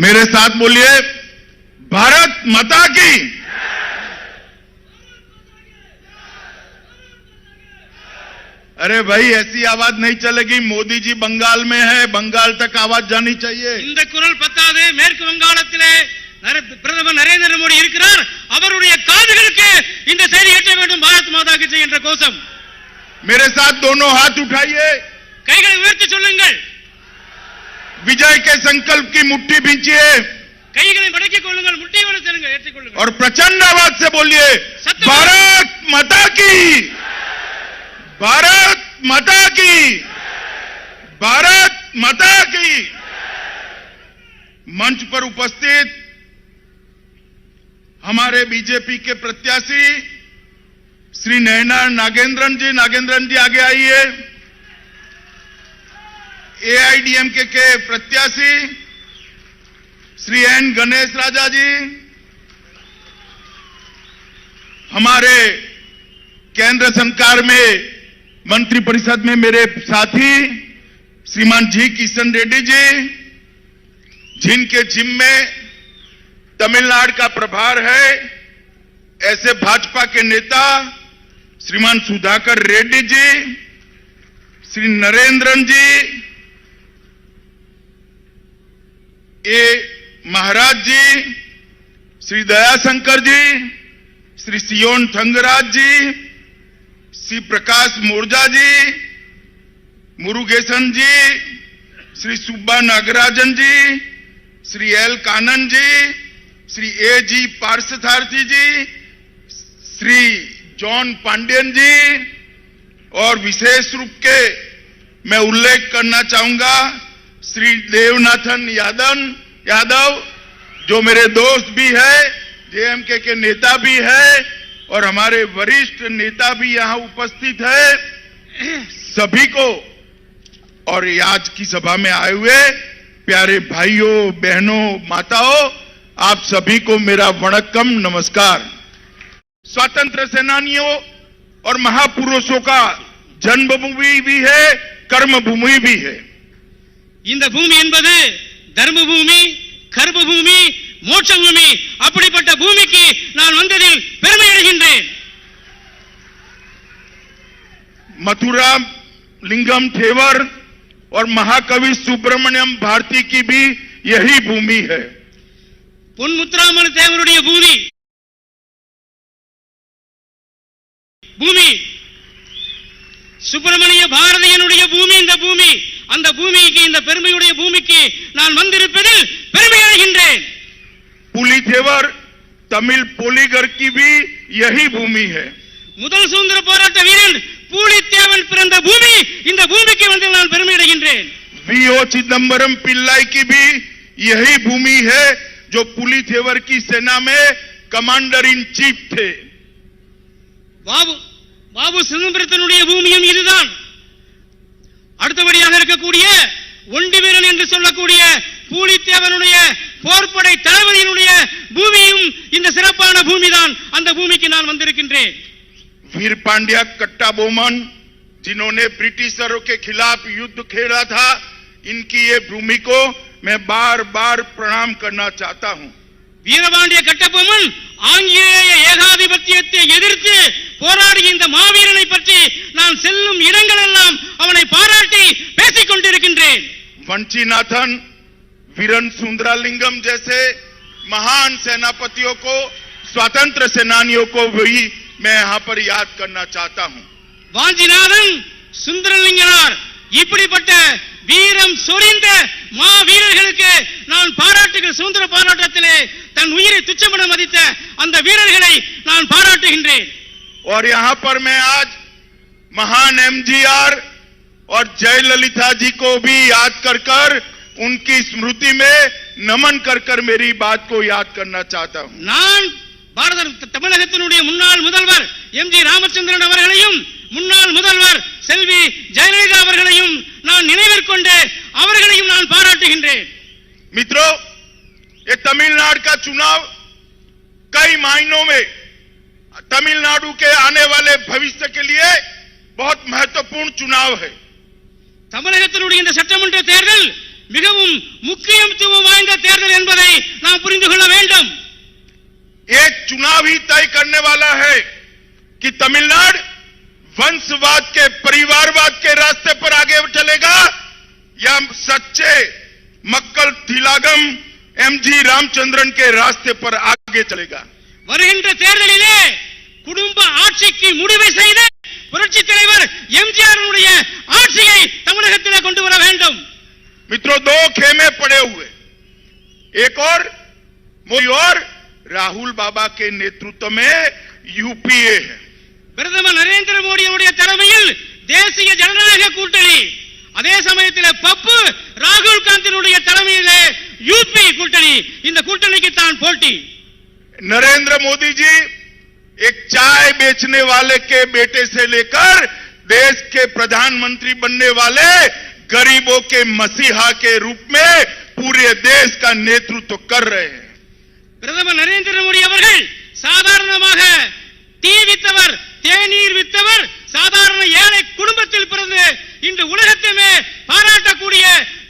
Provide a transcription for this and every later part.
मेरे साथ बोलिए, भारत माता की। अरे भाई, ऐसी आवाज नहीं चलेगी। मोदी जी बंगाल में है, बंगाल तक आवाज जानी चाहिए। இந்த குரல் பத்தாது. மேற்கு வங்காளத்திலே பிரதமர் நரேந்திர மோடி இருக்கிறார். அவருடைய காதுகளுக்கு இந்த செய்தி எட்ட வேண்டும். பாரத் மாதா की जय என்ற கோஷம். मेरे साथ दोनों हाथ उठाइए, கைகளை உயர்த்தி சொல்லுங்கள். विजय के संकल्प की मुट्ठी भींचिए கைகளை மடக்கிக் கொள்ளுங்கள். முட்டியோடு சேருங்கள், ஏற்றிக் கொள்ளுங்கள். और प्रचंड आवाज से बोलिए, भारत माता की, भारत माता की, भारत माता की। मंच पर उपस्थित हमारे बीजेपी के प्रत्याशी श्री नयना नागेंद्रन जी आगे आइए। एआईडीएमके के प्रत्याशी श्री एन गणेश राजा जी, हमारे केंद्र सरकार में मंत्रिपरिषद में मेरे साथी श्रीमान जी किशन रेड्डी जी, जिनके जिम्मे में तमिलनाडु का प्रभार है, ऐसे भाजपा के नेता श्रीमान सुधाकर रेड्डी जी, श्री नरेंद्रन जी, ए महाराज जी, श्री दयाशंकर जी, श्री सियोन थंगराज जी, श्री प्रकाश मोर्जा जी, मुरुगेशन जी, श्री सुब्बा नागराजन जी, श्री एल कानन जी, श्री ए जी पार्श्वसारथी जी, श्री जॉन पांडेन जी, और विशेष रूप के मैं उल्लेख करना चाहूंगा श्री देवनाथन यादव, जो मेरे दोस्त भी है, जेएमके के नेता भी है और हमारे वरिष्ठ नेता भी यहां उपस्थित है। सभी को और आज की सभा में आए हुए प्यारे भाइयों, बहनों, माताओं, आप सभी को मेरा वणक्कम, नमस्कार। स्वतंत्र सेनानियों और महापुरुषों का जन्मभूमि भी है, कर्मभूमि भी है। இந்த பூமி என்பது தர்ம பூமி, கர்ம பூமி, மோட்ச பூமி. அப்படிப்பட்ட பூமிக்கு நான் வந்ததில் பெருமை அடைகின்றேன். मथुरा लिंगम थेवर और महाकवि सुब्रमण्यम भारती की भी यही भूमि है। பொன்முத்துராமன் தேவருடைய பூமி சுப்பிரமணிய பாரதியனுடைய பூமி இந்த பூமி. அந்த பூமிக்கு, இந்த பெருமையுடைய பூமிக்கு நான் வந்திருப்பதில் பெருமை அடைகின்றேன். पुलिथेवर तमिल पोलीगर की भी यही भूमि है। முதல் சுதந்திர போராட்ட வீரன் பூலித்தேவன் பிறந்த பூமி இந்த பூமிக்கு வந்து நான் பெருமை அடைகின்றேன். वीओ चिदंबरम पिल्लाई की भी यही भूमि है, जो पुलिथेवर की सेना में कमांडर इन चीफ थे। பாபு சிதம்பரத்தினுடைய பூமியும் இதுதான். அடுத்தபடியாக இருக்கக்கூடிய ஒண்டி வீரன் என்று சொல்லக்கூடிய பூலித்தேவனுடைய போர்படை தளபதியினுடைய பூமியும் இந்த சிறப்பான பூமிதான். அந்த பூமிக்கு நான் வந்திருக்கின்றேன். वीर पांड्या कट्टा बोमन, जिन्होंने ब्रिटिशरों के खिलाफ युद्ध खेला था, इनकी ये भूमि को मैं बार बार प्रणाम करना चाहता हूं। வீரபாண்டிய கட்டபொம்மன் ஆங்கிலேய ஏகாதிபத்தியத்தை எதிர்த்து போராடிய இந்த மாவீரனை பற்றி நான் செல்லும் இடங்களெல்லாம் அவனை பாராட்டி பேசிக் கொண்டிருக்கின்றேன். वंशीनाथन, वीरन सुंदरालिंगम जैसे महान सेनापतियों को, स्वतंत्र सेनानियों को भी मैं यहां पर याद करना चाहता हूं। வாஞ்சிநாதன், சுந்தரலிங்கனார், இப்படிப்பட்ட வீரம் சொரிந்த மாவீரர்களுக்கு நான் பாராட்டுகிற சுதந்திர போராட்டத்திலே தன் உயிரை துச்சமென மதித்த அந்த வீரர்களை நான் பாராட்டுகின்றேன். और यहां पर मैं आज महान एमजीआर और जयललिता जी को भी याद कर उनकी स्मृति में नमन कर मेरी बात को याद करना चाहता हूं। நான் தமிழகத்தினுடைய முன்னாள் முதல்வர் எம்ஜி ராமச்சந்திரன் அவர்களையும், முன்னாள் முதல்வர் செல்வி ஜெயலலிதா அவர்களையும் நான் நினைவிற்கொண்டு அவர்களையும் நான் பாராட்டுகின்றேன். मित्रों, ये तमिलनाडु का चुनाव कई मायनों में तमिलनाडु के आने वाले भविष्य के लिए बहुत महत्वपूर्ण चुनाव है। தமிழகத்தினுடைய இந்த சட்டமன்ற தேர்தல் மிகவும் முக்கியத்துவம் வாய்ந்த தேர்தல் என்பதை நாம் புரிந்து கொள்ள வேண்டும். एक चुनाव ही तय करने वाला है कि तमिलनाडु वंशवाद के परिवारवाद के रास्ते पर आगे चलेगा या सच्चे मक्कल थिलागम एमजी रामचंद्रन के रास्ते पर आगे चलेगा. வருகின்ற தேர்தலிலே குடும்ப ஆட்சிக்கு முடிவு செய்த புரட்சி தலைவர் எம்ஜிஆருடைய ஆட்சியை தமிழகத்திலே கொண்டு வர வேண்டும். मित्रों, दो खेमे पड़े हुए, एक और मोदी और राहुल बाबा के नेतृत्व में यूपीए है. பிரதமர் நரேந்திர மோடியுடைய தலைமையில் தேசிய ஜனநாயக கூட்டணி, அதே சமயத்தில் பப்பு ராகுல் காந்தியினுடைய தலைமையிலே யூபி கூட்டணி. இந்த கூட்டணிக்கு தான் போட்டி. नरेंद्र मोदी जी एक चाय बेचने वाले के बेटे से लेकर देश के प्रधानमंत्री बनने वाले गरीबों के मसीहा के रूप में पूरे देश का नेतृत्व कर रहे हैं. பிரதமர் நரேந்திர மோடி அவர்கள் சாதாரணமாக டீ வித்தவர், தேநீர் வித்தவர், சாதாரண ஏழை குடும்பத்தில் பிறந்து இன்று உலகத்தையுமே பாராட்டக்கூடிய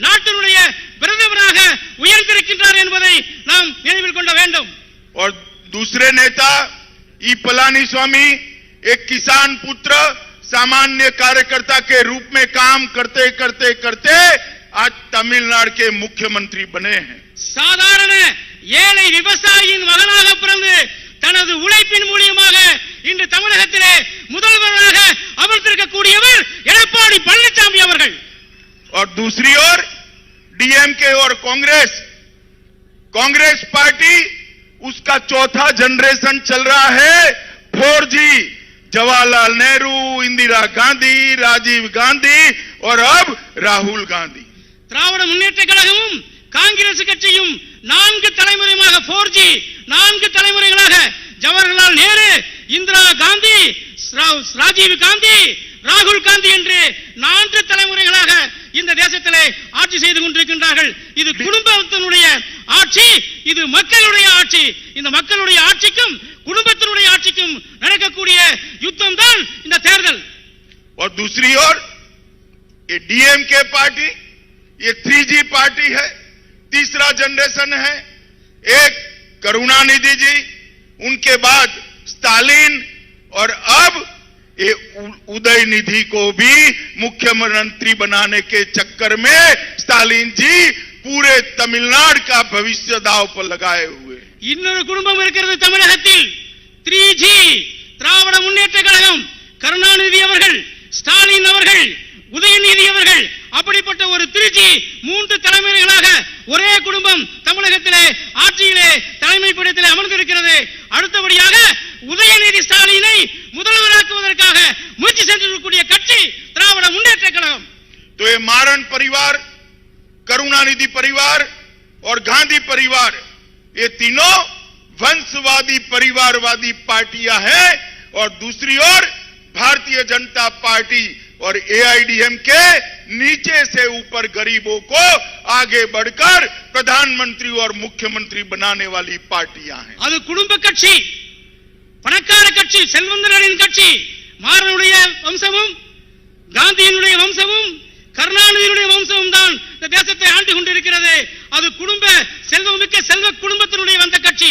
நாட்டினுடைய பிரதமராக உயர்ந்திருக்கின்றார் என்பதை நாம் நினைவில் கொள்ள வேண்டும். और दूसरे नेता ई पलानीस्वामी एक किसान पुत्र, सामान्य कार्यकर्ता के रूप में काम करते करते करते आज तमिलनाडु के मुख्यमंत्री बने हैं. சாதாரண ஏழை விவசாயியின் மகனாக பிறந்து தனது உழைப்பின் மூலமாக இன்று தமிழகத்திலே முதல்வராக அமர்ந்திருக்கக்கூடியவர் எடப்பாடி பழனிசாமி அவர்கள். और दूसरी ओर डीएमके और कांग्रेस पार्टी, उसका चौथा जनरेशन चल रहा है. 4G, जवाहरलाल नेहरू, इंदिरा गांधी, राजीव गांधी और अब राहुल गांधी. திராவிட முன்னேற்ற கழகமும் காங்கிரஸ் கட்சியும் 4 தலைமுறையாக 4G, 4 தலைமுறைகளாக ஜவஹர்லால் நேரு, இந்திரா காந்தி, ராஜீவ் காந்தி, ராகுல் காந்தி என்று 4 தலைமுறைகளாக இந்த தேசத்திலே ஆட்சி செய்து கொண்டிருக்கின்றார்கள். இது குடும்பத்தினுடைய ஆட்சி, இது மக்களுடைய ஆட்சி. இந்த மக்களுடைய ஆட்சிக்கும் குடும்பத்தினுடைய ஆட்சிக்கும் நடக்கக்கூடிய யுத்தம் தான் இந்த தேர்தல். और दूसरी ओर ये डीएमके पार्टी, ये 3G पार्टी है, तीसरा जनरेशन है. एक करुणानिधि जी, उनके बाद स्टालिन और अब ये उदयनिधि को भी मुख्यमंत्री बनाने के चक्कर में स्टालिन जी पूरे तमिलनाडु का भविष्य दांव पर लगाए हुए. இன்னொரு குடும்பம் இருக்கிறது தமிழகத்தில். 3G, திராவிட முன்னேற்ற கழகம், கருணாநிதி அவர்கள், ஸ்டாலின் அவர்கள், உதயநிதி அவர்கள், அப்படிப்பட்ட ஒரு 3G, 3 தலைமுறைகளாக ஒரே குடும்பம் தமிழகத்திலே ஆட்சியிலே தலைமை பீடத்திலே அமர்ந்திருக்கிறது. அடுத்தபடியாக உதயநிதி ஸ்டாலினை முதல்வராக்குவதற்காக முயற்சி செஞ்சிருக்கக்கூடிய கட்சி திராவிட முன்னேற்ற கழகம். तो ये मारन परिवार, करुणानिधि परिवार और गांधी परिवार, ये तीनों वंशवादी परिवारवादी पार्टियां हैं. और दूसरी ओर भारतीय जनता पार्टी और एआईडीएमके नीचे से ऊपर गरीबों को आगे बढ़कर प्रधानमंत्री और मुख्यमंत्री बनाने वाली पार्टियां हैं. அது குடும்ப கட்சி, பணக்கார கட்சி, செல்வந்தர்களின் கட்சி. மாறனுடைய வம்சமும் காந்தியினுடைய வம்சமும் கருணாநிதியினுடைய வம்சமும் தான் இந்த தேசத்தை ஆண்டு கொண்டிருக்கிறது. அது குடும்ப செல்வமிக்க செல்வ குடும்பத்தினுடைய வந்த கட்சி.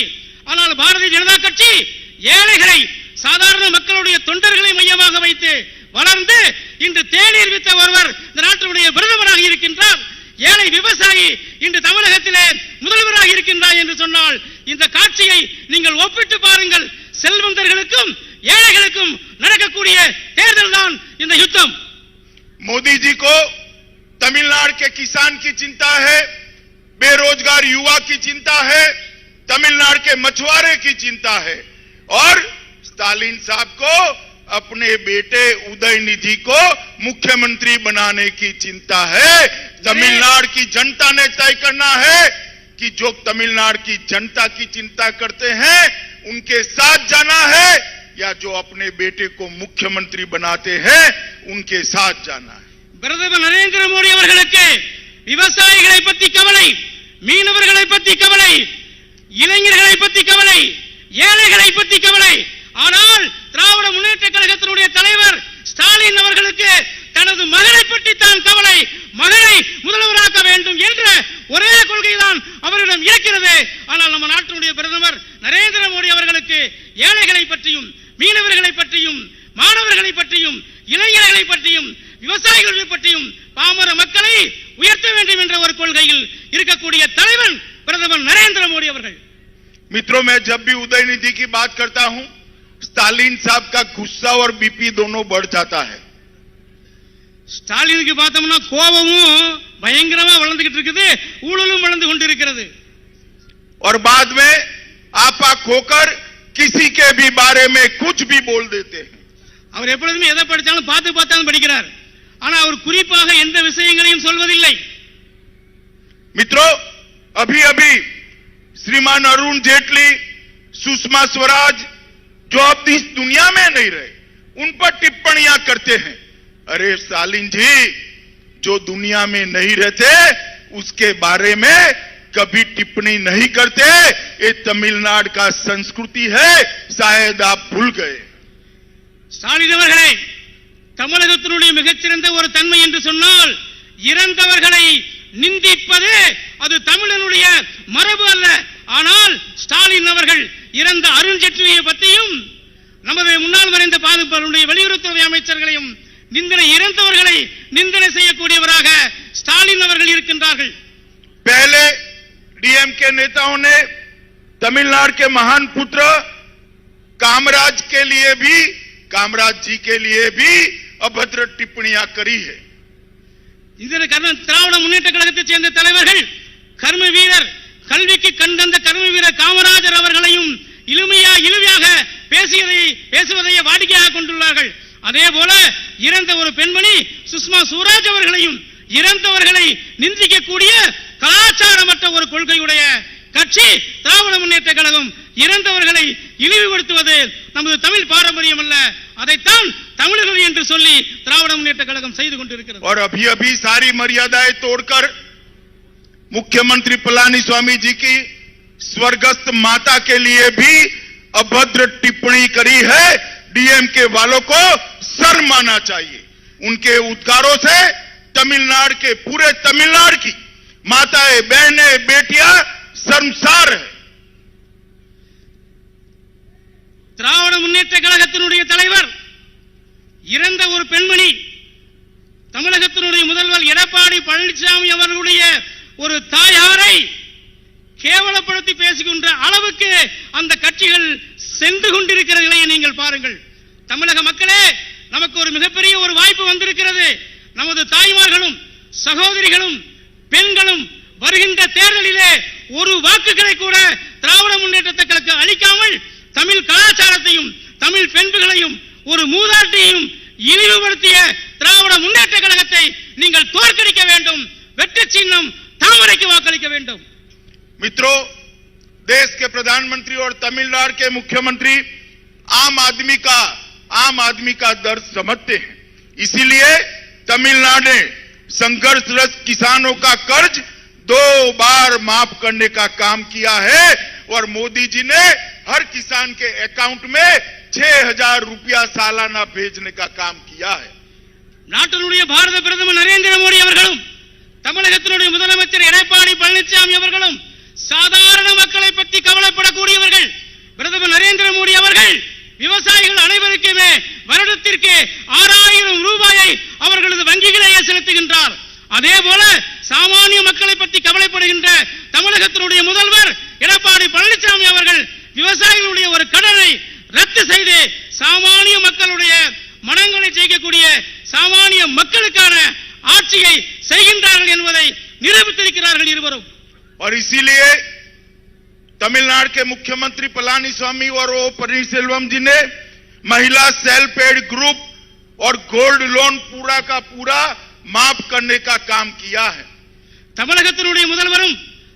ஆனால் பாரதிய ஜனதா கட்சி ஏழைகளை, சாதாரண மக்களுடைய தொண்டர்களை மையமாக வைத்து வளர்ந்து இன்று தேநீர் வித்த ஒருவர் இந்த நாட்டினுடைய பிரதமராக இருக்கின்றார். ஏழை விவசாயி இன்று தமிழகத்திலே முதல்வராக இருக்கின்றார் என்று சொன்னால் இந்த காட்சியை நீங்கள் ஒப்பிட்டு பாருங்கள். செல்வந்தர்களுக்கும் ஏழைகளுக்கும் நடக்கக்கூடிய தேர்தல் தான் இந்த யுத்தம். मोदी जी को तमिलनाडु के किसान की चिंता है, बेरोजगार युवा की चिंता है, तमिलनाडु के मछुआरे की चिंता है. और स्टालिन साहब को अपने बेटे उदयनिधि को मुख्यमंत्री बनाने की चिंता है. तमिलनाडु की जनता ने तय करना है कि जो तमिलनाडु की जनता की चिंता करते हैं उनके साथ जाना है या जो अपने बेटे को मुख्यमंत्री बनाते हैं उनके साथ जाना है. பிரதமர் நரேந்திர மோடி அவர்களுக்கு விவசாயிகளை பற்றி கவலை, மீனவர்களை பற்றி கவலை, இளைஞர்களை பற்றி கவலை, ஏழைகளை பற்றி கவலை. ஆனால் திராவிட முன்னேற்ற கழகத்தினுடைய தலைவர் ஸ்டாலின் அவர்களுக்கு தனது மகளை பற்றி தான் கவலை. மகளை முதல்வராக்க வேண்டும் என்ற இருக்கிறது. ஆனால் நம்ம நாட்டினுடைய பிரதமர் நரேந்திர மோடி அவர்களுக்கு ஏழைகளை பற்றியும் மீனவர்களை பற்றியும் மாணவர்களை பற்றியும் இளைஞர்களை பற்றியும் விவசாயிகளை பற்றியும் பாமர மக்களை உயர்த்த வேண்டும் என்ற ஒரு கொள்கையில் இருக்கக்கூடிய தலைவன் பிரதமர் நரேந்திர மோடி அவர்கள். मित्रों, मैं जब भी उदयनिधि की बात करता हूं, स्टालिन साहब का गुस्सा और बीपी दोनों बढ़ जाता है. ஸ்டாலினுக்கு பார்த்தோம்னா கோபமும் பயங்கரமா வளர்ந்துகிட்டு இருக்குது, ஊழலும் வளர்ந்து கொண்டிருக்கிறது. और बाद में आपा खोकर किसी के भी बारे में कुछ भी बोल देते हैं. அவர் எப்பொழுதுமே எதை படித்தாலும் பார்த்து படிக்கிறார். ஆனா அவர் குறிப்பாக எந்த விஷயங்களையும் சொல்வதில்லை. मित्रों, अभी अभी श्रीमान अरुण जेटली, सुषमा स्वराज, जो अब इस दुनिया में नहीं रहे, उन पर टिप्पणियां करते हैं. अरे स्टालिन जी, जो दुनिया में नहीं रहते उसके बारे में कभी टिप्पणी नहीं करते. ये तमिलनाडु का संस्कृति है, शायद आप भूल गए. ஸ்டாலின் அவர்களே, தமிழகத்தினுடைய மிகச்சிறந்த ஒரு தன்மை என்று சொன்னால் இறந்தவர்களை நிந்திப்பது அது தமிழனுடைய மரபு அல்ல. ஆனால் ஸ்டாலின் அவர்கள் இறந்த அருண் ஜேட்லியை பற்றியும் நமது முன்னாள் மறைந்த பாதுகாப்புடைய வெளியுறவுத்துறை அமைச்சர்களையும் இறந்தவர்களை நிந்தனை செய்யக்கூடியவராக ஸ்டாலின் அவர்கள் இருக்கின்றார்கள். पहले डीएमके नेताओं ने तमिलनाडु के महान पुत्र कामराज जी के लिए भी अभद्र टिप्पणियां करी है. இதர திராவிட முன்னேற்ற கழகத்தைச் சேர்ந்த தலைவர்கள் கர்ம வீரர் கல்விக்கு கண்டந்த கர்ம வீரர் காமராஜர் அவர்களையும் இழுமையாக பேசுவதை வாடிக்கையாக கொண்டுள்ளார்கள். அதே போல இறந்த ஒரு பெண்மணி சுஷ்மா சுவராஜ் அவர்களையும் இறந்தவர்களை நிந்திக்கக்கூடிய கலாச்சாரமற்ற ஒரு கொள்கையுடைய கட்சி திராவிட முன்னேற்ற கழகம். இறந்தவர்களை இழிவுபடுத்துவது நமது தமிழ் பாரம்பரியம் அல்ல, அதைத்தான் தமிழர்கள் என்று சொல்லி திராவிட முன்னேற்ற கழகம் செய்து கொண்டிருக்கிறது. और अभी अभी सारी मर्यादाएं तोड़कर मुख्यमंत्री पलानीस्वामी जी की स्वर्गस्थ माता के लिए भी अभद्र टिप्पणी करी है. डीएमके वालों को शर्म आना चाहिए. उनके उद्गारों से तमिलनाडु के पूरे तमिलनाडु की माताएं, बहनें, बेटियां शर्मसार है. திராவிட முன்னேற்ற கழகத்தினுடைய தலைவர் இறந்த ஒரு பெண்மணி தமிழகத்தினுடைய முதல்வர் எடப்பாடி பழனிசாமி அவர்களுடைய ஒரு தாயாரை கேவலப்படுத்தி பேசுகின்ற அளவுக்கு அந்த கட்சிகள் சென்று கொண்டிருக்கிற நிலையை நீங்கள் பாருங்கள். தமிழக மக்களே, நமக்கு ஒரு மிகப்பெரிய ஒரு வாய்ப்பு வந்திருக்கிறது. நமது தாய்மார்களும் சகோதரிகளும் பெண்களும் வருகின்ற தேர்தலிலே ஒரு வாக்குகளை கூட திராவிட முன்னேற்ற கழகத்துக்கு அளிக்காமல் தமிழ் கலாச்சாரத்தையும் தமிழ் பெண்களையும் ஒரு மூதாட்டியையும் இழிவுபடுத்திய திராவிட முன்னேற்ற கழகத்தை நீங்கள் தோற்கடிக்க வேண்டும். வெற்றி சின்னம் தாமரைக்கு வாக்களிக்க வேண்டும். मित्रों, देश के प्रधानमंत्री और तमिलनाडु के मुख्यमंत्री आम आदमी का दर्द समझते हैं. इसीलिए तमिलनाडु ने संघर्षरत किसानों का कर्ज 2 बार माफ करने का काम किया है और मोदी जी ने हर किसान के अकाउंट में 6,000 रुपया सालाना भेजने का काम किया है. நாட்டினுடைய பாரத பிரதமர் நரேந்திர மோடி அவர்களும் தமிழகத்தினுடைய முதலமைச்சர் எடப்பாடி பழனிசாமி அவர்களும் சாதாரண மக்களை பற்றி கவலைப்படக்கூடியவர்கள். பிரதமர் நரேந்திர மோடி அவர்கள் விவசாயிகள் அனைவருக்குமே வருடத்திற்கு 6,000 ரூபாயை அவர்களது வங்கிகளிலேயே செலுத்துகின்றார். அதே போல சாமானிய மக்களை பற்றி கவலைப்படுகின்ற தமிழகத்தினுடைய முதல்வர் எடப்பாடி பழனிசாமி அவர்கள் விவசாயிகளுடைய ஒரு கடனை ரத்து செய்து சாமானிய மக்களுடைய மனங்களை ஜெயிக்கக்கூடிய சாமானிய மக்களுக்கான ஆட்சியை செய்கின்றார்கள் என்பதை நிரூபித்திருக்கிறார்கள் இருவரும். और इसीलिए तमिलनाडु के मुख्यमंत्री पलानीस्वामी और ओ पनीरसेल्वम जी ने महिला सेल्फ हेल्प ग्रुप और गोल्ड लोन पूरा का पूरा माफ करने का काम किया है. தமிழகத்தினுடைய முதல்வரும்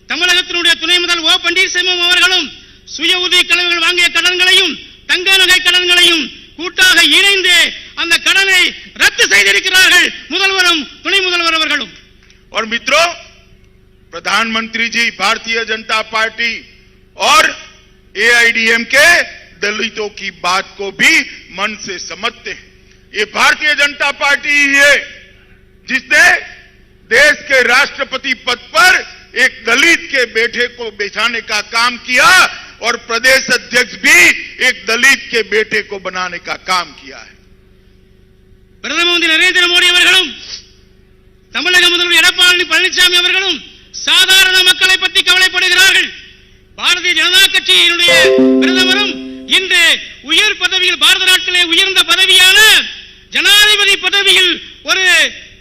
தமிழகத்தினுடைய துணை முதல்வர் ஓ பன்னீர்செல்வம் அவர்களும் சுய உதவி கணக்குகள் வாங்கிய கடன்களையும் தங்க நகை கடன்களையும் கூட்டாக இணைந்து அந்த கடனை ரத்து செய்திருக்கிறார்கள் முதல்வரும் துணை முதல்வர் அவர்களும். और मित्रों, प्रधानमंत्री जी भारतीय जनता पार्टी और एआईडीएमके दलितों की बात को भी मन से समझते हैं. ये भारतीय जनता पार्टी ही है जिसने देश के राष्ट्रपति पद पर एक दलित के बेटे को बिठाने का काम किया और प्रदेश अध्यक्ष भी एक दलित के बेटे को बनाने का काम किया है। பிரதம மந்திரி நரேந்திர மோடி அவர்களும் தமிழக முதல்வர் எடப்பாடி பழனிசாமி அவர்களும் சாதாரண மக்களை பற்றி கவலைப்படுகிறார்கள். பாரதிய ஜனதா கட்சியினுடைய பிரதமரும் இன்று உயர் பதவியில் பாரத நாட்டிலே உயர்ந்த பதவியான ஜனாதிபதி பதவியில் ஒரு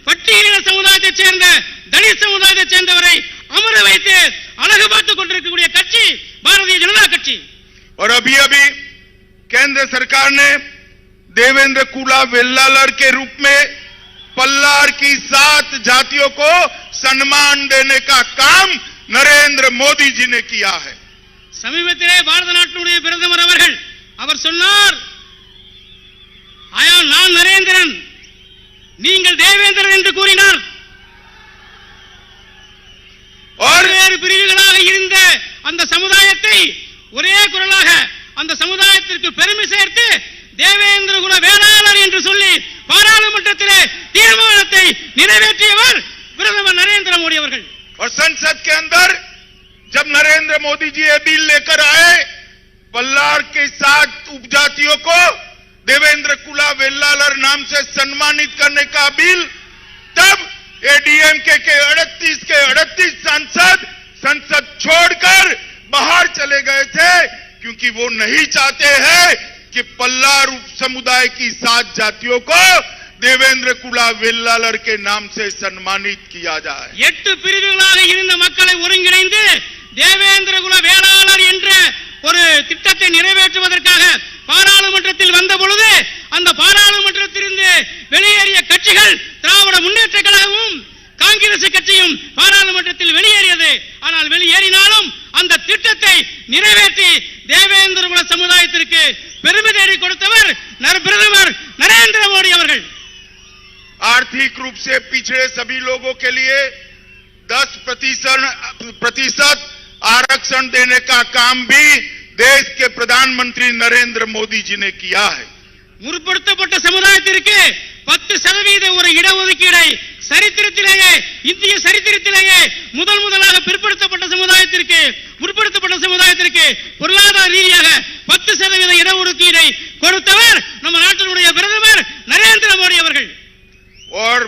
பட்டியலின சமுதாயத்தைச் சேர்ந்த தலித் சமுதாயத்தைச் சேர்ந்தவரை அமர வைத்து அழகு பார்த்துக் கொண்டிருக்கக்கூடிய கட்சி பாரதிய ஜனதா கட்சி. और अभी केंद्र सरकार ने देवेंद्र कुला वेल्लालर के रूप में पल्लार की 7 जातियों को सम्मान देने का काम नरेंद्र मोदी जी ने किया है. சமீபத்திலே பாரத நாட்டினுடைய பிரதமர் அவர்கள் அவர் சொன்னார், நான் நரேந்திரன், நீங்கள் தேவேந்திரன் என்று கூறினார். வேறு பிரிவுகளாக இருந்த அந்த சமுதாயத்தை ஒரே குரலாக அந்த சமுதாயத்திற்கு பெருமை சேர்த்து தேவேந்திர குல வேளாளர் என்று சொல்லி பாராளுமன்றத்திலே தீர்மானத்தை நிறைவேற்றியவர் பிரதமர் நரேந்திர மோடி அவர்கள். और संसद के अंदर जब नरेंद्र मोदी जी ये बिल लेकर आए पल्लार के 7 उपजातियों को देवेंद्र कुला वेल्लालर नाम से सम्मानित करने का बिल, तब एडीएमके के 38 सांसद संसद छोड़कर बाहर चले गए थे, क्योंकि वो नहीं चाहते हैं कि पल्लार समुदाय की 7 जातियों को देवेंद्र कुला वेल्लालर के नाम से सम्मानित किया जाए. 8 பிரிவுகளாக இருந்த மக்களை ஒருங்கிணைந்து தேவேந்திர குல வேளாளர் என்ற ஒரு திட்டத்தை நிறைவேற்றுவதற்காக பாராளுமன்றத்தில் வந்த பொழுது அந்த பாராளுமன்றத்திலிருந்து வெளியேறிய கட்சிகள் திராவிட முன்னேற்ற கழகமும் காங்கிரஸ் கட்சியும் பாராளுமன்றத்தில் வெளியேறியது. ஆனால் வெளியேறினாலும் அந்த திட்டத்தை நிறைவேற்றி தேவேந்திர குல சமுதாயத்திற்கு பெருமை தேடி கொடுத்தவர் பிரதமர் நரேந்திர மோடி அவர்கள். आर्थिक रूप से पिछड़े सभी लोगों के लिए 10% आरक्षण देने का काम भी देश के प्रधानमंत्री नरेंद्र मोदी जी ने किया है. முற்படுத்தப்பட்ட சமுதாயத்திற்கு 10% ஒரு இடஒதுக்கீடை சரித்திரத்திலேயே இந்திய சரித்திரத்திலேயே முதலாக பிற்படுத்தப்பட்ட சமுதாயத்திற்கு முற்படுத்தப்பட்ட சமுதாயத்திற்கு பொருளாதார ரீதியாக 10% இடஒதுக்கீடை கொடுத்தவர் நம்ம நாட்டினுடைய பிரதமர் நரேந்திர மோடி அவர்கள். और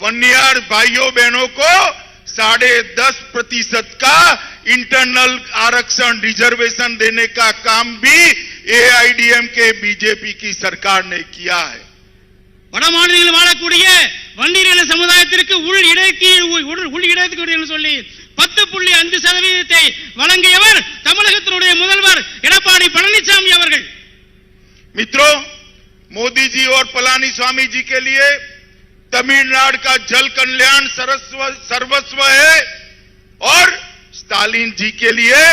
वन्यार भाइयों बहनों को 10.5% का इंटरनल आरक्षण रिजर्वेशन देने का काम भी एआईडीएमके बीजेपी की सरकार ने किया है. வட மாநிலங்களில் வாழக்கூடிய வன்னியர் சமுதாயத்திற்கு உள் இடஒதுக்கீடு என்று சொல்லி 10.5% வழங்கியவர் தமிழகத்தினுடைய முதல்வர் எடப்பாடி பழனிசாமி அவர்கள். मित्रों, मोदी जी और पलानीस्वामी जी के लिए तमिलनाडु का जल कल्याण सर्वस्व है और स्टालिन जी के लिए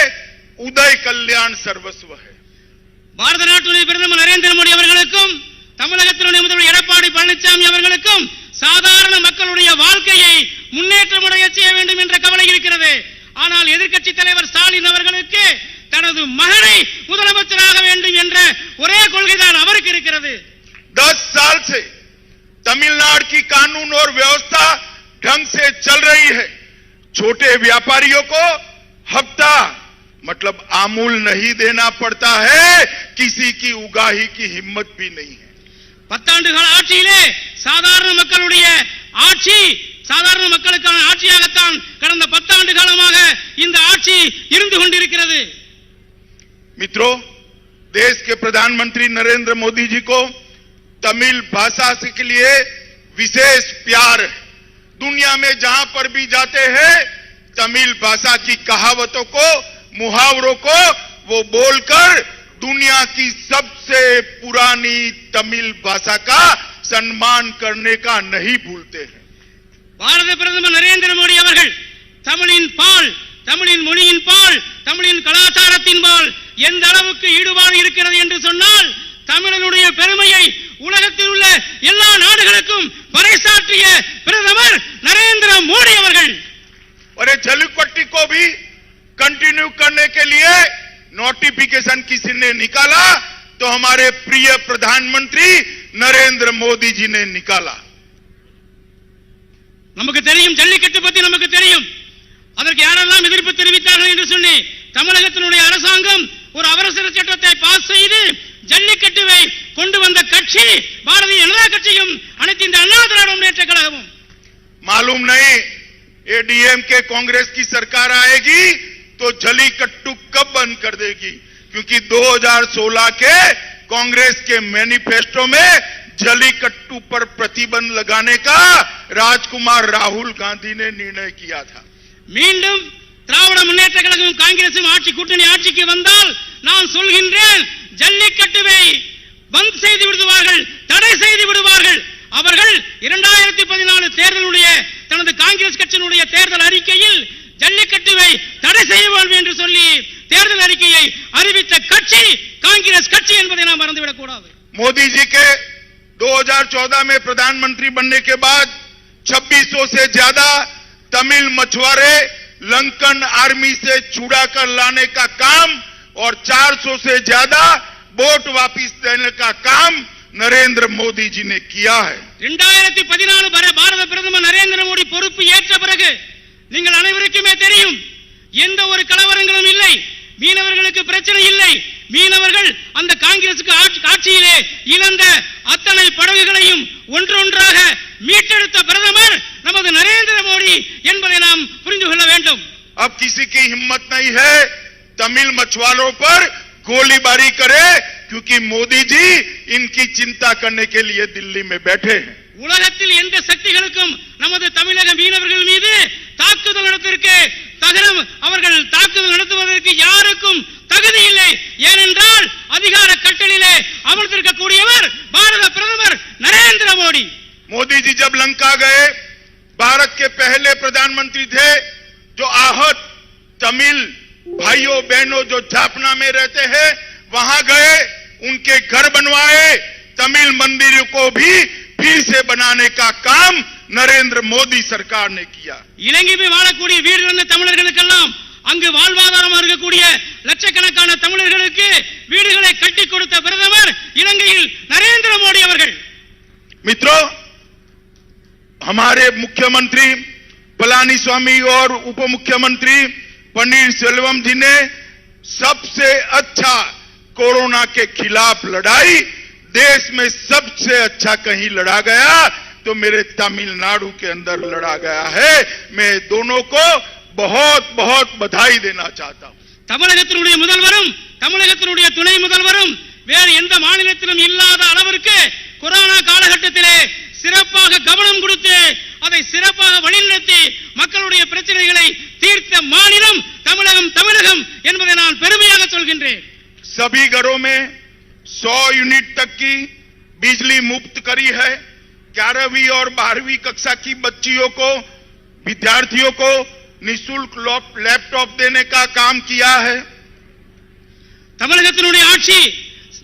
उदय कल्याण सर्वस्व है. பாரத நாட்டுடைய பிரதமர் நரேந்திர மோடி அவர்களுக்கும் தமிழகத்தினுடைய முதல்வர் எடப்பாடி பழனிசாமி அவர்களுக்கும் சாதாரண மக்களுடைய வாழ்க்கையை முன்னேற்றமடைய செய்ய வேண்டும் என்ற கவலை இருக்கிறது. ஆனால் எதிர்க்கட்சி தலைவர் ஸ்டாலின் அவர்களுக்கு தனது மகனை முதலமைச்சராக வேண்டும் என்ற ஒரே கொள்கைதான் அவருக்கு இருக்கிறது. 10 साल से तमिलनाडु की कानून और व्यवस्था ढंग से चल रही है. छोटे व्यापारियों को हफ्ता मतलब आमूल नहीं देना पड़ता है, किसी की उगाही की हिम्मत भी नहीं है. 10 ஆண்டுகால ஆட்சியிலே சாதாரண மக்களுடைய ஆட்சி சாதாரண மக்களுக்கான ஆட்சியாகத்தான் கடந்த 10 ஆண்டு காலமாக இந்த ஆட்சி இருந்து கொண்டிருக்கிறது. मित्रों, देश के प्रधानमंत्री नरेंद्र मोदी जी को तमिल भाषा के लिए विशेष प्यार है. दुनिया में जहां पर भी जाते हैं तमिल भाषा की कहावतों को मुहावरों को वो बोलकर दुनिया की सबसे पुरानी तमिल भाषा का सम्मान करने का नहीं भूलते हैं. பாரத பிரதமர் நரேந்திர மோடி அவர்கள் தமிழின் பால், தமிழின் மொழியின் பால், தமிழின் கலாச்சாரத்தின் பால் எந்த அளவுக்கு ஈடுபாடு இருக்கிறது என்று சொன்னால் தமிழனுடைய பெருமையை உலகத்தில் உள்ள எல்லா நாடுகளுக்கும் பறைசாற்றிய பிரதமர் நரேந்திர மோடி அவர்கள். और जलुपट्टी को भी कंटिन्यू करने के लिए नोटिफिकेशन किसी ने निकाला तो हमारे प्रिय प्रधानमंत्री नरेंद्र मोदी जी ने निकाला. நமக்கு தெரியும், ஜல்லிக்கட்டு பத்தி நமக்கு தெரியும். அதற்கு யாரெல்லாம் எதிர்ப்பு தெரிவித்தார்கள் என்று சொல்லி தமிழகத்தினுடைய அரசாங்கம் ஒரு அவசர சட்டத்தை பாஸ் செய்து ஜல்லிக்கட்டுவை கொண்டு வந்த கட்சி பாரதிய ஜனதா கட்சியும் அனைத்து இந்த அண்ணா திராவிட முன்னேற்ற கழகமும். मालूम नहीं एडीएमके कांग्रेस की सरकार आएगी तो जलीकट्टू कब बंद कर देगी, क्योंकि 2016 के कांग्रेस के मैनिफेस्टो में जलीकट्टू पर प्रतिबंध लगाने का राजकुमार राहुल गांधी ने निर्णय किया था. மீண்டும் திராவிட முன்னேற்ற கழகம் காங்கிரசும் ஆட்சி கூட்டணி ஆட்சிக்கு வந்தால் நான் சொல்கின்றேன், ஜல்லிக்கட்டுவை பந்த் செய்து விடுவார்கள், தடை செய்து விடுவார்கள். அவர்கள் 2014 தேர்தலுடைய தனது காங்கிரஸ் கட்சியினுடைய தேர்தல் அறிக்கையில் ஜல்லிக்கட்டுவை தடை செய்வோம் என்று சொல்லி தேர்தல் அறிக்கையை அறிவித்த கட்சி காங்கிரஸ் கட்சி என்பதை நாம் மறந்துவிடக் கூடாது. मोदी जी के 2014 में प्रधानमंत्री बनने के बाद 2600 से ज्यादा तमिल मछुआरे लंकन आर्मी से छुड़ा कर लाने का काम और 400 से ज्यादा बोट वापिस देने का काम नरेंद्र मोदी जी ने किया है. 2014 பாரத பிரதமர் நரேந்திர மோடி பொறுப்பு ஏற்ற பிறகு நீங்கள் அனைவருக்குமே தெரியும், எந்த ஒரு கலவரங்களும் இல்லை, மீனவர்களுக்கு பிரச்சனை இல்லை. மீனவர்கள் அந்த காங்கிரசுக்கு ஆட்சியிலே இழந்த அத்தனை படகுகளையும் ஒன்றொன்றாக மீட்டெடுத்த பிரதமர் நமது நரேந்திர மோடி என்பதை நாம் புரிந்து கொள்ள வேண்டும். अब किसी की हिम्मत नहीं है तमिल मछुआरों पर गोलीबारी करे, क्योंकि मोदी जी इनकी चिंता करने के लिए दिल्ली में बैठे हैं. உலகத்தில் எந்த சக்திகளுக்கும் நமது தமிழக மீனவர்கள் மீது தாக்குதல் நடத்திற்கு தகரம் அவர்கள் தாக்குதல் நடத்துவதற்கு யாருக்கும் தகுதி இல்லை. ஏனென்றால் அதிகார கட்டளிலே அமர்ந்திருக்கக்கூடியவர் பாரத பிரதமர் நரேந்திர மோடி. मोदी जी जब लंका गए, भारत के पहले प्रधानमंत्री थे जो आहत तमिल भाइयों बहनों जो जाफना में रहते हैं वहां गए, उनके घर बनवाए, तमिल मंदिरों को भी फिर से बनाने का काम नरेंद्र मोदी सरकार ने किया. இலங்கையில் வாழக்கூடிய வீடு இருந்த தமிழர்களுக்கெல்லாம் அங்கு வாழ்வாதாரமாக இருக்கக்கூடிய லட்சக்கணக்கான தமிழர்களுக்கு வீடுகளை கட்டி கொடுத்த பிரதமர் இலங்கையில் நரேந்திர மோடி அவர்கள். मित्रों, हमारे मुख्यमंत्री पलानीस्वामी और उप मुख्यमंत्री पन्नीरसेल्वम जी ने सबसे अच्छा कोरोना के खिलाफ लड़ाई देश में सबसे अच्छा कहीं लड़ा गया तो मेरे तमिलनाडु के अंदर लड़ा गया है. मैं दोनों को बहुत बहुत बधाई देना चाहता हूं. தமிழகத்தினுடைய முதல்வரும் தமிழகத்தினுடைய துணை முதல்வரும் வேறு எந்த மாநிலத்திலும் இல்லாத அளவிற்கு கொரோனா காலகட்டத்திலே சிறப்பாக கவனம் கொடுத்து அதை சிறப்பாக வழிநடத்தி மக்களுடைய பிரச்சனைகளை தீர்த்த மாநிலம் தமிழகம் என்பதை நான் பெருமையாக சொல்கின்றேன். सभी घरों में 100 यूनिट तक की बिजली मुफ्त करी है. 11वीं और 12वीं कक्षा की बच्चियों को विद्यार्थियों को निःशुल्क लैपटॉप देने का काम किया है. தமிழகத்தினுடைய ஆட்சி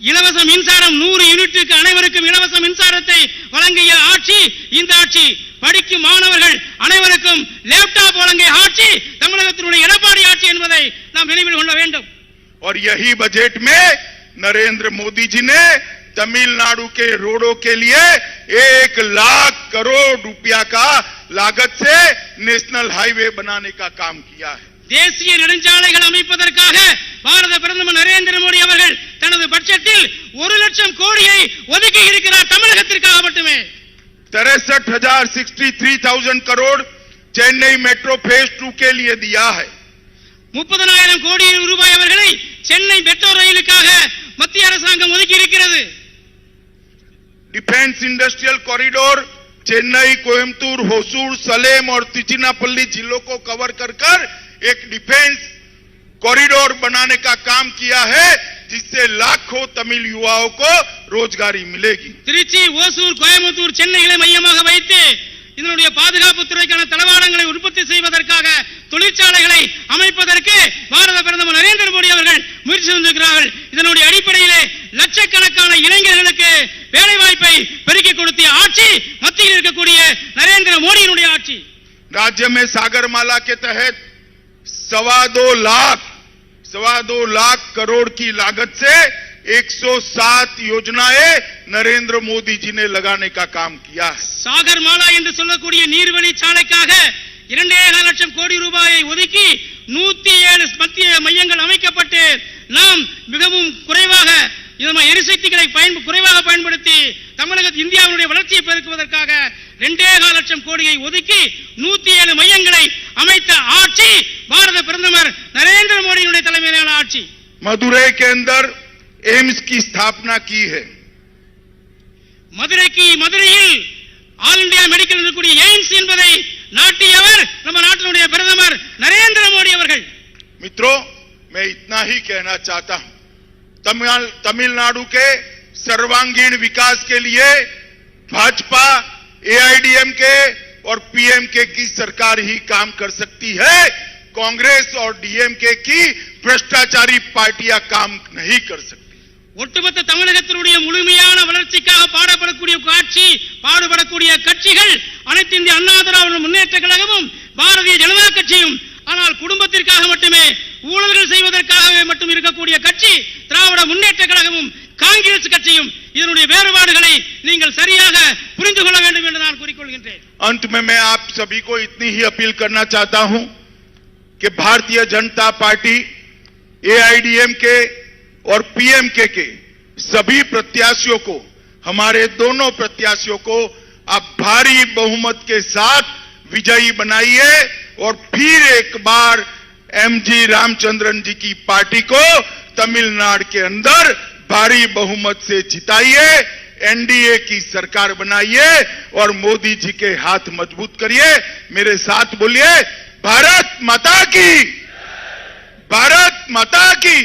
இலவச மின்சாரம் 100 யூனிட்டுக்கு அனைவருக்கும் இலவச மின்சாரத்தை வழங்கிய ஆட்சி இந்த ஆட்சி. படிக்கும் மாணவர்கள் அனைவருக்கும் லேப்டாப் வழங்கிய ஆட்சி தமிழகத்தினுடைய எடப்பாடி ஆட்சி என்பதை நாம் நினைவில் கொள்ள வேண்டும். और यही बजट में नरेंद्र मोदी जी ने तमिलनाडु के रोडों के लिए 1 लाख करोड़ रुपया का लागत से नेशनल हाईवे बनाने का काम किया है. தேசிய நெடுஞ்சாலைகள் அமைப்பதற்காக பாரத பிரதமர் நரேந்திர மோடி அவர்கள் தனது பட்ஜெட்டில் 1 லட்சம் கோடியை ஒதுக்கி இருக்கிறார் தமிழகத்திற்காக மட்டுமே. 63,000 करोड़ चेन्नई मेट्रो फेज 2 के लिए दिया है. 30,000 கோடி ரூபாய் அவர்களை சென்னை மெட்ரோ ரயிலுக்காக மத்திய அரசாங்கம் ஒதுக்கி இருக்கிறது. Defence industrial corridor Chennai, Coimbatore, Hosur, Salem और तिरुचिरापल्ली जिलों को कवर कर एक डिफेंस कॉरिडोर बनाने का काम किया है, जिससे लाखों तमिल युवाओं को रोजगारी मिलेगी. திருச்சி, ஓசூர், கோயம்புத்தூர், சென்னைகளை மையமாக வைத்து இதனுடைய பாதுகாப்பு துறைக்கான தளவாடங்களை உற்பத்தி செய்வதற்காக தொழிற்சாலைகளை அமைப்பதற்கு பாரத பிரதமர் நரேந்திர மோடி அவர்கள் முயற்சி செய்திருக்கிறார்கள். இதனுடைய அடிப்படையிலே லட்சக்கணக்கான இளைஞர்களுக்கு வேலை வாய்ப்பை பெருக்கி கொடுத்த ஆட்சி மத்தியில் இருக்கக்கூடிய நரேந்திர மோடியினுடைய ஆட்சி. राज्य में सागरमाला के तहत 2.25 लाख करोड़ की लागत से 107 योजनाएं नरेंद्र मोदी जी ने लगाने का काम किया है. சாகர் மாலா என்று சொல்லக்கூடிய நீர்வழி சாலைக்காக 2.25 லட்சம் கோடி ரூபாயை ஒதுக்கி 107 மத்திய மையங்கள் அமைக்கப்பட்டு நாம் மிகவும் குறைவாக எரிசக்திகளை குறைவாக பயன்படுத்தி இந்தியாவுடைய வளர்ச்சியை பெருக்குவதற்காக 2.25 லட்சம் கோடியை ஒதுக்கி 107 மையங்களை அமைத்த ஆட்சி பாரத பிரதமர் நரேந்திர மோடியுடைய தலைமையிலான ஆட்சி. मदुरई के अंदर एम्स की स्थापना की है. மதுரையில் ஆல் இந்தியா மெடிக்கல் இருக்கக்கூடிய எய்ம்ஸ் என்பதை நாட்டியவர் நம்ம நாட்டினுடைய பிரதமர் நரேந்திர மோடி அவர்கள். मित्रों, मैं इतना ही कहना चाहता हूं, तमिलनाडु के सर्वांगीण विकास के लिए भाजपा, एआईडीएमके और पीएमके की सरकार ही काम कर सकती है. कांग्रेस और डीएमके की भ्रष्टाचारी पार्टियां काम नहीं कर सकती. ஒட்டுமொத்த தமிழகத்தினுடைய முழுமையான வளர்ச்சிக்காக பாடுபடக்கூடிய கட்சிகள் அனைத்து இந்திய அண்ணா திராவிட முன்னேற்ற கழகமும் பாரதிய ஜனதா கட்சியும். ஆனால் குடும்பத்திற்காக மட்டுமே ஊழல்கள் செய்வதற்காகவே மட்டும் இருக்கக்கூடிய கட்சி திராவிட முன்னேற்ற கழகமும் காங்கிரஸ் கட்சியும். இதனுடைய வேறுபாடுகளை நீங்கள் சரியாக புரிந்து கொள்ள வேண்டும் என்று நான் கூறிக்கொள்கின்றேன். अंत में मैं आप सभी को इतनी ही अपील करना चाहता हूं कि भारतीय जनता पार्टी, एआईडीएमके और पीएमके के सभी प्रत्याशियों को, हमारे दोनों प्रत्याशियों को आप भारी बहुमत के साथ विजयी बनाइए और फिर एक बार एमजी रामचंद्रन जी की पार्टी को तमिलनाडु के अंदर भारी बहुमत से जिताइए, एनडीए की सरकार बनाइए और मोदी जी के हाथ मजबूत करिए. मेरे साथ बोलिए, भारत माता की, भारत माता की,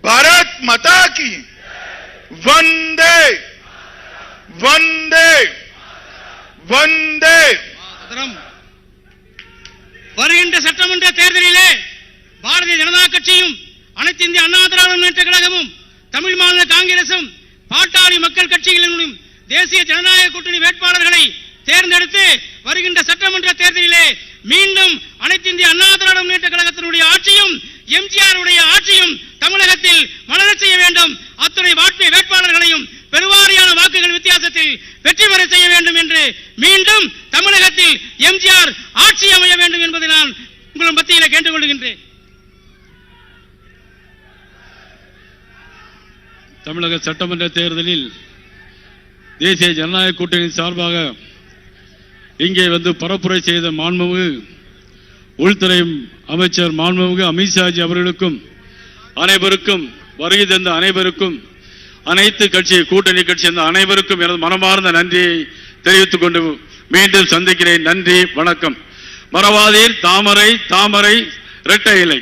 भारत माता की. वंदे वंदे वंदे. வருகின்ற சட்டமன்ற தேர்தலிலே பாரதிய ஜனதா கட்சியும் அனைத்து இந்திய அண்ணா திராவிட முன்னேற்ற கழகமும் தமிழ் மாநில காங்கிரசும் பாட்டாளி மக்கள் கட்சிகளிலும் தேசிய ஜனநாயக கூட்டணி வேட்பாளர்களை தேர்ந்தெடுத்து வருகின்ற சட்டமன்ற தேர்தலிலே மீண்டும் அனைத்து இந்திய அண்ணா திராவிட முன்னேற்ற கழகத்தினுடைய ஆட்சியும் எம்ஜிஆர் உடைய ஆட்சியும் தமிழகத்தில் மலர செய்ய வேண்டும். அத்துணை வேட்பாளர்களையும் பெருவாரியான வாக்குகள் வித்தியாசத்தில் வெற்றி பெற செய்ய வேண்டும் என்று மீண்டும் தமிழகத்தில் எம்ஜிஆர் ஆட்சி அமைய வேண்டும் என்பதை நான் உங்கள் மத்தியில் கேட்டுக்கொள்கின்றேன். தமிழக சட்டமன்ற தேர்தலில் தேசிய ஜனநாயக கூட்டணி சார்பாக இங்கே வந்து பரப்புரை செய்த மாண்புமிகு உள்துறை அமைச்சர் மாண்புமிகு அமித்ஷாஜி அவர்களுக்கும் அனைவருக்கும் வருகை தந்த அனைவருக்கும் அனைத்து கட்சி கூட்டணி கட்சி அனைவருக்கும் எனது மனமார்ந்த நன்றியை தெரிவித்துக் கொண்டு மீண்டும் சந்திக்கிறேன். நன்றி, வணக்கம். மறவாதீர் தாமரை தாமரை இரட்டை இலை.